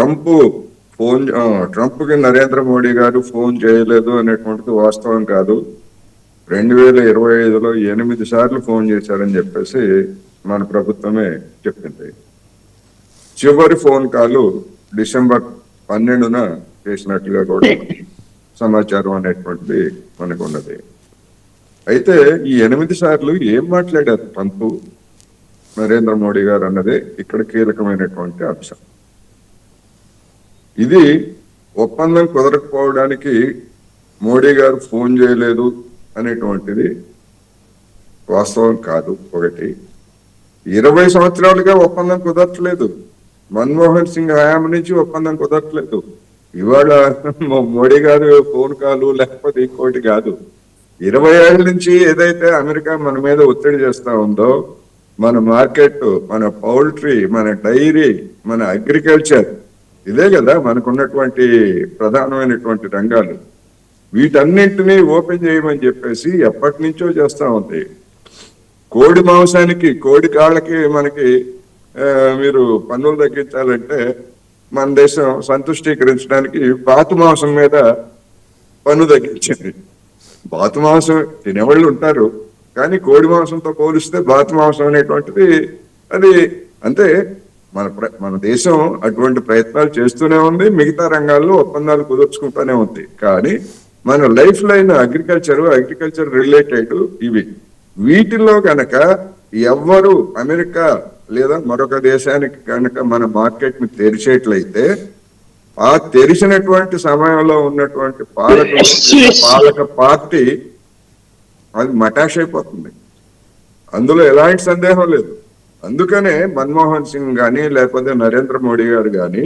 Trump phone ట్రంప్కి Narendra Modi గారు phone చేయలేదు అనేటువంటిది వాస్తవం కాదు. 2025లో 8 సార్లు ఫోన్ చేశారని చెప్పేసి మన ప్రభుత్వమే చెప్పింది. చివరి ఫోన్ కాల్ డిసెంబర్ 12న చేసినట్లుగా కూడా సమాచారం అనేటువంటిది మనకు ఉన్నది. అయితే ఈ 8 సార్లు ఏం మాట్లాడారు ట్రంప్ నరేంద్ర మోడీ గారు అన్నదే ఇక్కడ కీలకమైనటువంటి అంశం. ఇది ఒప్పందం కుదరకపోవడానికి మోడీ గారు ఫోన్ చేయలేదు అనేటువంటిది వాస్తవం కాదు. ఒకటి, 20 సంవత్సరాలుగా ఒప్పందం కుదరట్లేదు. మన్మోహన్ సింగ్ హయాం నుంచి ఒప్పందం కుదరట్లేదు. ఇవాళ మోడీ గారు ఫోన్ కాల్ లేకపోతే ఇంకోటి కాదు. 20 ఏళ్ల నుంచి ఏదైతే అమెరికా మన మీద ఒత్తిడి చేస్తా ఉందో, మన మార్కెట్, మన పౌల్ట్రీ, మన డైరీ, మన అగ్రికల్చర్, ఇదే కదా మనకున్నటువంటి ప్రధానమైనటువంటి రంగాలు. వీటన్నింటినీ ఓపెన్ చేయమని చెప్పేసి ఎప్పటి నుంచో చేస్తా ఉంది. కోడి మాంసానికి, కోడి కాళ్ళకి మనకి మీరు పన్నులు తగ్గించాలంటే మన దేశం సంతుష్టీకరించడానికి బాతు మాంసం మీద పన్ను తగ్గించింది. బాతు మాంసం తినేవాళ్ళు ఉంటారు, కానీ కోడి మాంసంతో పోలిస్తే బాతు మాంసం అనేటువంటిది అది అంతే. మన దేశం అటువంటి ప్రయత్నాలు చేస్తూనే ఉంది. మిగతా రంగాల్లో ఒప్పందాలు కుదుర్చుకుంటూనే ఉంది. కానీ మన లైఫ్ లైన్ అగ్రికల్చర్ రిలేటెడ్ ఇవి. వీటిల్లో కనుక ఎవ్వరు అమెరికా లేదా మరొక దేశానికి కనుక మన మార్కెట్ ని తెరిచేట్లయితే, ఆ తెరిచినటువంటి సమయంలో ఉన్నటువంటి పాలక పార్టీ అది మటాష్ అయిపోతుంది. అందులో ఎలాంటి సందేహం లేదు. అందుకనే మన్మోహన్ సింగ్ గాని లేకపోతే నరేంద్ర మోడీ గారు గాని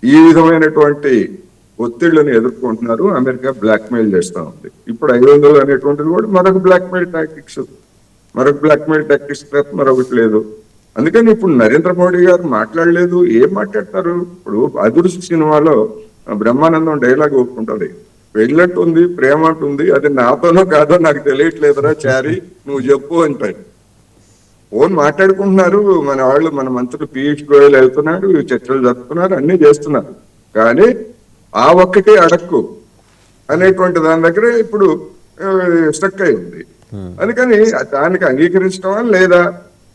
ఈ విధమైనటువంటి ఒత్తిళ్లను ఎదుర్కొంటున్నారు. అమెరికా బ్లాక్ మెయిల్ చేస్తా ఉంది. ఇప్పుడు 500 అనేటువంటిది కూడా మరొక బ్లాక్ మెయిల్ టాక్టిక్స్ తప్ప మరొకటి లేదు. అందుకని ఇప్పుడు నరేంద్ర మోడీ గారు మాట్లాడలేదు. ఏం మాట్లాడతారు? ఇప్పుడు అదుర్స్ సినిమాలో బ్రహ్మానందం డైలాగ్ ఒప్పుకుంటుంది, పెళ్ళట్టుంది, ప్రేమ అంటుంది, అది నాతోనో కాదో నాకు తెలియట్లేదురా చారి, నువ్వు చెప్పు అంటాడు. ఫోన్ మాట్లాడుకుంటున్నారు మన వాళ్ళు, మన మంత్రులు పీయూష్ గోయల్ వెళ్తున్నారు, చర్చలు జరుపుతున్నారు, అన్ని చేస్తున్నారు. కానీ ఆ ఒక్కటే అడక్కు అనేటువంటి దాని దగ్గర ఇప్పుడు స్టక్ అయి ఉంది. అందుకని దానికి అంగీకరించడం లేదా,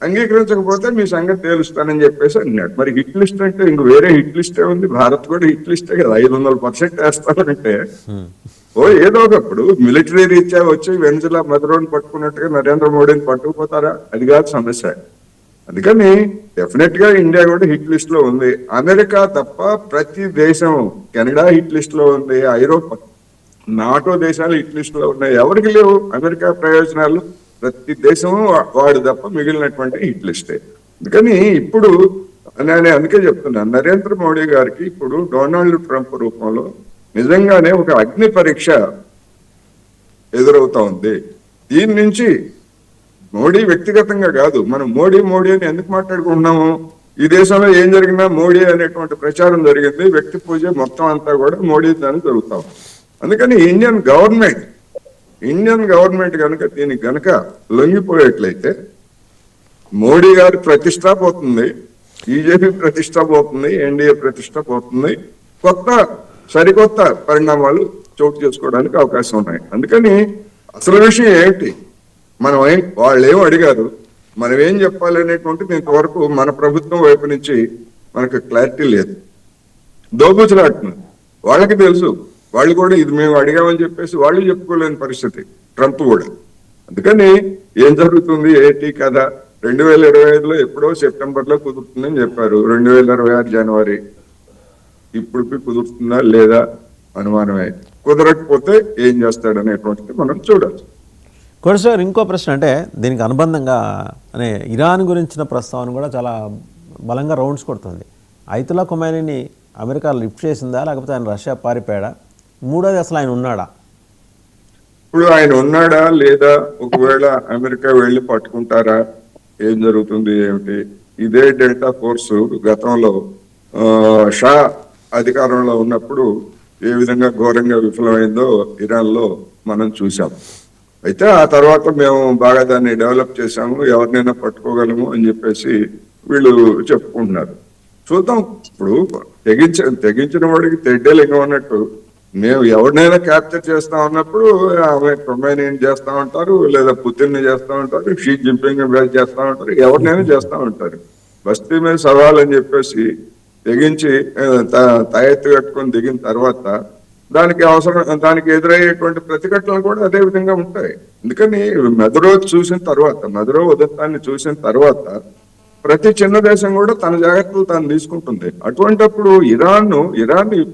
అంగీకరించకపోతే మీ సంగతి తేలుస్తానని చెప్పేసి అన్నాడు. మరి హిట్ లిస్ట్ అంటే ఇంక వేరే హిట్ లిస్టే ఉంది. భారత్ కూడా హిట్ లిస్టే కదా. 500% వేస్తానంటే ఏదో ఒకప్పుడు మిలిటరీ రీత్యా వచ్చి వెనుజులా మధురోని పట్టుకున్నట్టుగా నరేంద్ర మోడీని పట్టుకుపోతారా? అది కాదు సమస్య. అందుకని డెఫినెట్ గా ఇండియా కూడా హిట్ లిస్ట్ లో ఉంది. అమెరికా తప్ప ప్రతి దేశం, కెనడా హిట్ లిస్ట్ లో ఉంది, ఐరోపా, నాటో దేశాలు హిట్ లిస్ట్ లో ఉన్నాయి. ఎవరికి లేవు అమెరికా ప్రయోజనాలు? ప్రతి దేశం వాడు తప్ప మిగిలినటువంటి హిట్ లిస్టే. అందుకని ఇప్పుడు నేను అందుకే చెప్తున్నాను, నరేంద్ర మోడీ గారికి ఇప్పుడు డొనాల్డ్ ట్రంప్ రూపంలో నిజంగానే ఒక అగ్ని పరీక్ష ఎదురవుతా ఉంది. దీని నుంచి మోడీ వ్యక్తిగతంగా కాదు, మనం మోడీ అని ఎందుకు మాట్లాడుకుంటున్నాము? ఈ దేశంలో ఏం జరిగినా మోడీ అనేటువంటి ప్రచారం జరిగింది. వ్యక్తి పూజ మొత్తం అంతా కూడా మోడీ దాన్ని జరుగుతాం. అందుకని ఇండియన్ గవర్నమెంట్ కనుక దీనికి కనుక లొంగిపోయేట్లయితే మోడీ గారి ప్రతిష్ట పోతుంది, బీజేపీ ప్రతిష్ట పోతుంది, ఎన్డీఏ ప్రతిష్ట పోతుంది. సరికొత్త పరిణామాలు చోటు చేసుకోవడానికి అవకాశం ఉన్నాయి. అందుకని అసలు విషయం ఏంటి, వాళ్ళు ఏం అడిగారు, మనం ఏం చెప్పాలి అనేటువంటిది ఇంతవరకు మన ప్రభుత్వం వైపు నుంచి మనకు క్లారిటీ లేదు. దోబూచులాడుతున్నారు. వాళ్ళకి తెలుసు, వాళ్ళు కూడా ఇది మేము అడిగామని చెప్పేసి వాళ్ళు చెప్పుకోలేని పరిస్థితి, ట్రంప్ కూడా. అందుకని ఏం జరుగుతుంది ఏంటి కదా, 2025లో ఎప్పుడో సెప్టెంబర్లో కుదురుతుందని చెప్పారు. 2026 జనవరి ఇప్పుడు కుదురుతుందా లేదా అనుమానమే. కుదరకపోతే ఏం చేస్తాడనేటువంటిది మనం చూడాలి. కూడా సార్ ఇంకో ప్రశ్న, అంటే దీనికి అనుబంధంగా అనే ఇరాన్ గురించిన ప్రస్తావన కూడా చాలా బలంగా రౌండ్స్ కొడుతుంది. ఐతుల్లా ఖొమైనీని అమెరికా లిఫ్ట్ చేసిందా, లేకపోతే ఆయన రష్యా పారిపోయాడా? మూడోది అసలు ఆయన ఉన్నాడా? ఇప్పుడు ఆయన ఉన్నాడా లేదా, ఒకవేళ అమెరికా వెళ్ళి పట్టుకుంటారా, ఏం జరుగుతుంది ఏమిటి? ఇదే డెల్టా ఫోర్స్ గతంలో షా అధికారంలో ఉన్నప్పుడు ఏ విధంగా ఘోరంగా విఫలమైందో ఇరాన్ లో మనం చూసాం. అయితే ఆ తర్వాత మేము బాగా దాన్ని డెవలప్ చేశాము, ఎవరినైనా పట్టుకోగలము అని చెప్పేసి వీళ్ళు చెప్పుకుంటున్నారు. చూద్దాం. ఇప్పుడు తెగించిన వాడికి తెడ్డేలింగం అన్నట్టు మేము ఎవరినైనా క్యాప్చర్ చేస్తా ఉన్నప్పుడు ఆమె ఖొమైనీని చేస్తా ఉంటారు, లేదా పుతిన్ ని చేస్తా ఉంటారు, షీ జిన్పింగ్ చేస్తా ఉంటారు, ఎవరినైనా చేస్తా ఉంటారు. బస్తీ మీద సవాల్ అని చెప్పేసి తెగించి తాయెత్తు కట్టుకొని దిగిన తర్వాత దానికి ఎదురయ్యేటువంటి ప్రతిఘటనలు కూడా అదే విధంగా ఉంటాయి. అందుకని మెదరో ఉదంతాన్ని చూసిన తర్వాత ప్రతి చిన్న దేశం కూడా తన జాగ్రత్తలు తాను తీసుకుంటుంది. అటువంటప్పుడు ఇరాన్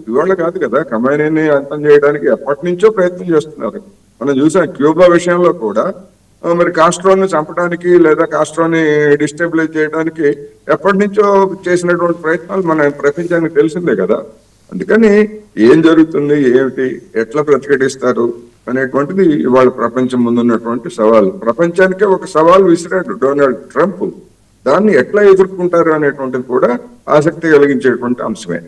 ఇవాళ కాదు కదా, ఖమైనీని అంతం చేయడానికి ఎప్పటి నుంచో ప్రయత్నం చేస్తున్నారు. మనం చూసాం క్యూబా విషయంలో కూడా మరి కాస్ట్రోని చంపడానికి లేదా కాస్ట్రోని డిస్టెబిలైజ్ చేయడానికి ఎప్పటి నుంచో చేసినటువంటి ప్రయత్నాలు మన ప్రపంచానికి తెలిసిందే కదా. అందుకని ఏం జరుగుతుంది, ఏమిటి, ఎట్లా ప్రతిఘటిస్తారు అనేటువంటిది ఇవాళ ప్రపంచం ముందున్నటువంటి సవాల్. ప్రపంచానికే ఒక సవాల్ విసిరాడు డొనాల్డ్ ట్రంప్. దాన్ని ఎట్లా ఎదుర్కొంటారు అనేటువంటిది కూడా ఆసక్తి కలిగించేటువంటి అంశమే.